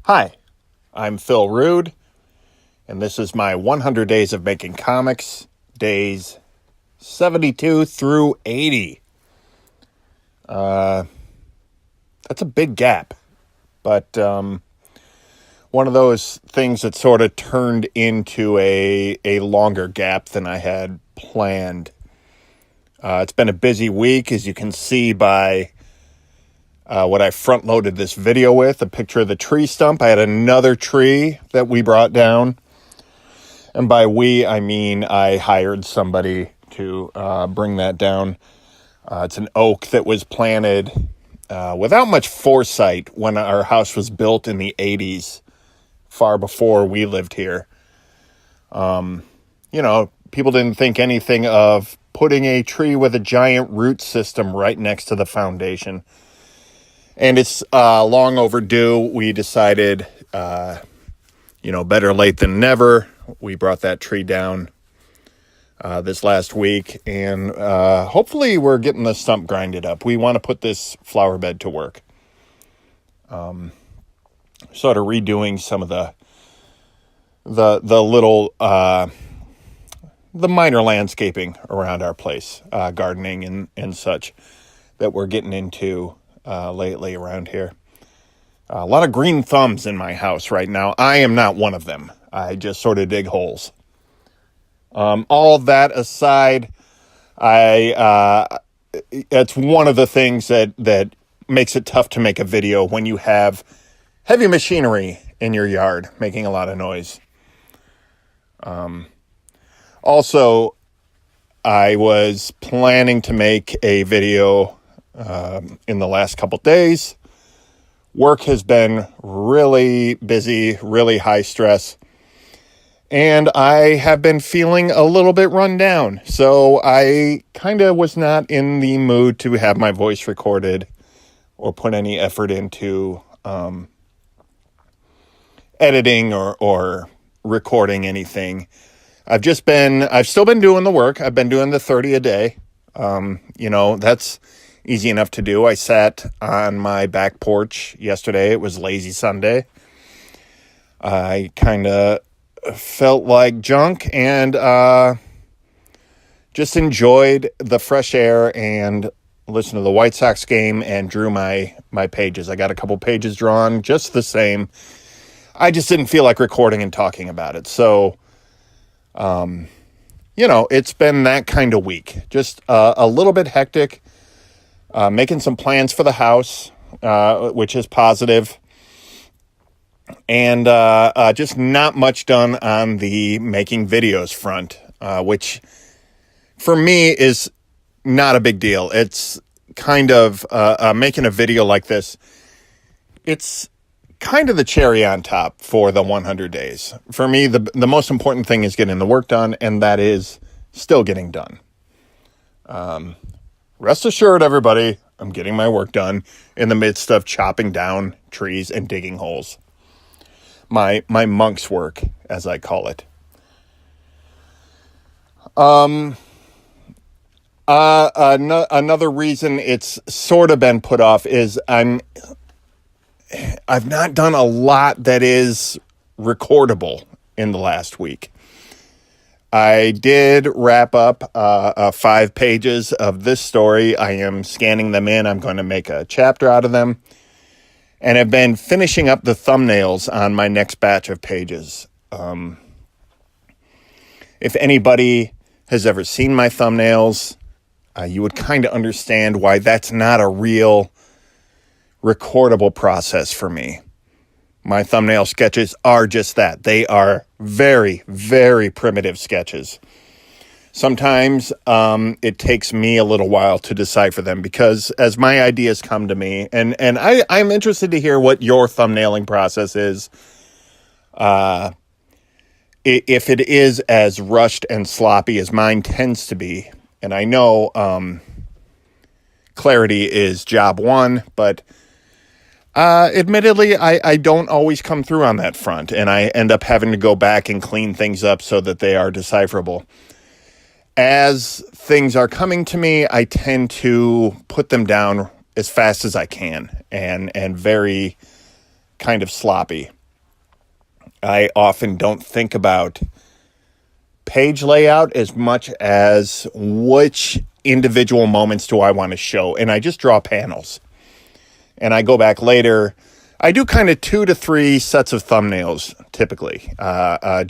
Hi, I'm Phil Rude, and this is my 100 Days of Making Comics, days 72 through 80. That's a big gap, but one of those things that sort of turned into a longer gap than I had planned. It's been a busy week, as you can see by what I front-loaded this video with, a picture of the tree stump. I had another tree that we brought down. And by we, I mean I hired somebody to bring that down. It's an oak that was planted without much foresight when our house was built in the 80s, far before we lived here. People didn't think anything of putting a tree with a giant root system right next to the foundation. And it's long overdue. We decided, better late than never. We brought that tree down this last week, and hopefully we're getting the stump grinded up. We want to put this flower bed to work. Sort of redoing some of the little, the minor landscaping around our place, gardening and such that we're getting into lately around here. A lot of green thumbs in my house right now. I am not one of them. I just sort of dig holes. All that aside, it's one of the things that makes it tough to make a video when you have heavy machinery in your yard making a lot of noise. Also, I was planning to make a video in the last couple days. Work has been really busy, really high stress, and I have been feeling a little bit run down. So I kind of was not in the mood to have my voice recorded or put any effort into editing or recording anything. I've still been doing the work. I've been doing the 30 a day. That's easy enough to do. I sat on my back porch yesterday. It was lazy Sunday. I kind of felt like junk and just enjoyed the fresh air and listened to the White Sox game and drew my pages. I got a couple pages drawn just the same. I just didn't feel like recording and talking about it. So, it's been that kind of week. Just a little bit hectic. Making some plans for the house, which is positive. And just not much done on the making videos front, which for me is not a big deal. It's kind of making a video like this. It's kind of the cherry on top for the 100 days. For me, the most important thing is getting the work done, and that is still getting done. Rest assured, everybody, I'm getting my work done in the midst of chopping down trees and digging holes. My monk's work, as I call it. Another reason it's sort of been put off is I've not done a lot that is recordable in the last week. I did wrap up 5 pages of this story. I am scanning them in. I'm going to make a chapter out of them. And I've been finishing up the thumbnails on my next batch of pages. If anybody has ever seen my thumbnails, you would kind of understand why that's not a real recordable process for me. My thumbnail sketches are just that. They are very, very primitive sketches. Sometimes it takes me a little while to decipher them because as my ideas come to me, and I'm interested to hear what your thumbnailing process is. If it is as rushed and sloppy as mine tends to be, and I know clarity is job one, but admittedly, I don't always come through on that front, and I end up having to go back and clean things up so that they are decipherable. As things are coming to me, I tend to put them down as fast as I can and very kind of sloppy. I often don't think about page layout as much as which individual moments do I want to show. And I just draw panels. And I go back later. I do kind of 2 to 3 sets of thumbnails, typically. I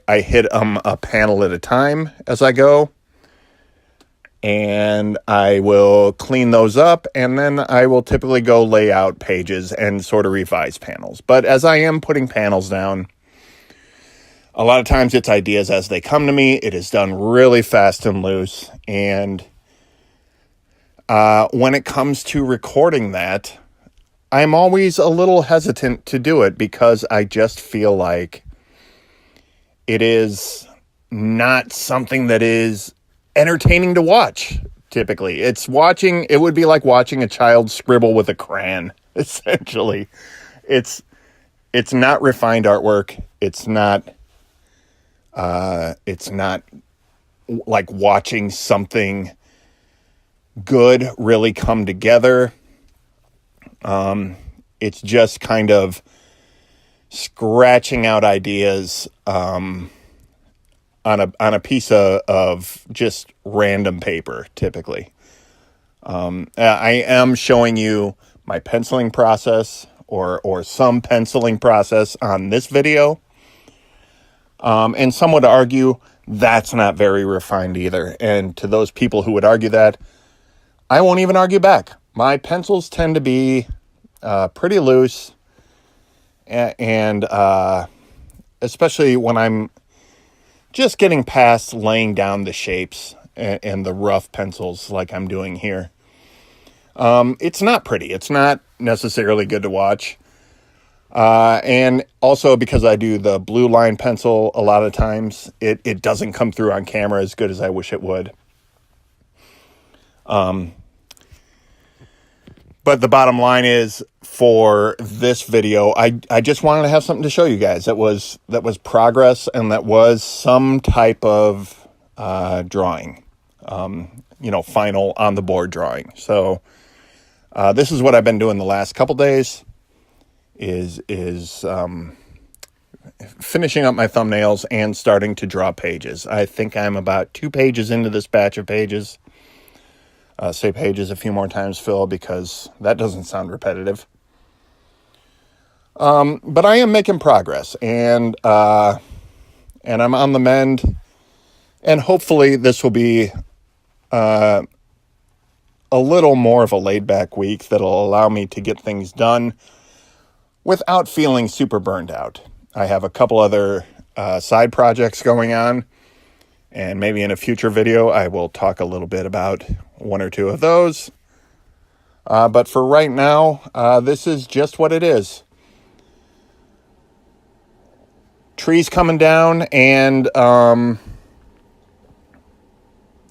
hit a panel at a time as I go. And I will clean those up, and then I will typically go lay out pages and sort of revise panels. But as I am putting panels down, a lot of times it's ideas as they come to me. It is done really fast and loose. And when it comes to recording that, I'm always a little hesitant to do it because I just feel like it is not something that is entertaining to watch. Typically, it would be like watching a child scribble with a crayon. Essentially, it's not refined artwork. It's not like watching something good really come together. It's just kind of scratching out ideas on a piece of just random paper, typically. I am showing you my penciling process or some penciling process on this video. And some would argue that's not very refined either. And to those people who would argue that, I won't even argue back. My pencils tend to be pretty loose. And especially when I'm just getting past laying down the shapes and the rough pencils like I'm doing here. It's not pretty. It's not necessarily good to watch. And also because I do the blue line pencil a lot of times, it doesn't come through on camera as good as I wish it would. But the bottom line is, for this video, I just wanted to have something to show you guys that was progress and that was some type of drawing, final on the board drawing. So this is what I've been doing the last couple days. Is finishing up my thumbnails and starting to draw pages. I think I'm about 2 pages into this batch of pages. Say pages a few more times, Phil, because that doesn't sound repetitive. But I am making progress, and I'm on the mend, and hopefully this will be a little more of a laid-back week that'll allow me to get things done without feeling super burned out. I have a couple other side projects going on, and maybe in a future video I will talk a little bit about 1 or 2 of those. But for right now, this is just what it is. Trees coming down and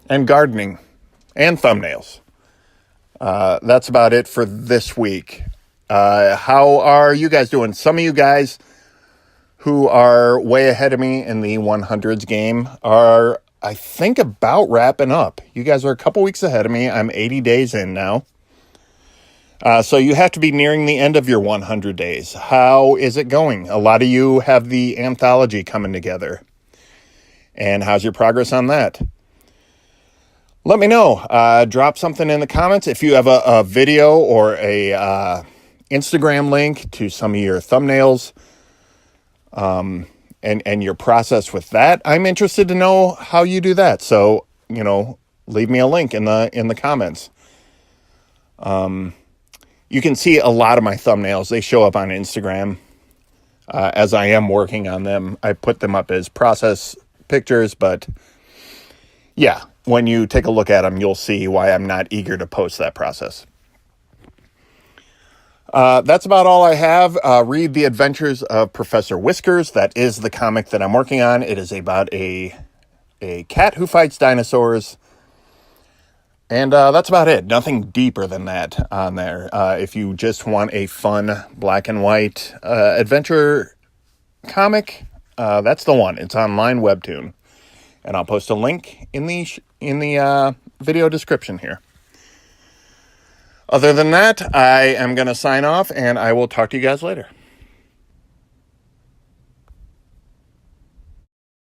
gardening and thumbnails. That's about it for this week. How are you guys doing? Some of you guys who are way ahead of me in the 100s game are, I think, about wrapping up. You guys are a couple weeks ahead of me. I'm 80 days in now. So you have to be nearing the end of your 100 days. How is it going? A lot of you have the anthology coming together. And how's your progress on that? Let me know. Drop something in the comments. If you have a video or a Instagram link to some of your thumbnails, and your process with that, I'm interested to know how you do that. So, leave me a link in the comments. You can see a lot of my thumbnails. They show up on Instagram as I am working on them. I put them up as process pictures, but yeah, when you take a look at them, you'll see why I'm not eager to post that process. That's about all I have. Read The Adventures of Professor Whiskers. That is the comic that I'm working on. It is about a cat who fights dinosaurs. And that's about it. Nothing deeper than that on there. If you just want a fun black and white adventure comic, that's the one. It's online webtoon. And I'll post a link in the video description here. Other than that, I am going to sign off, and I will talk to you guys later.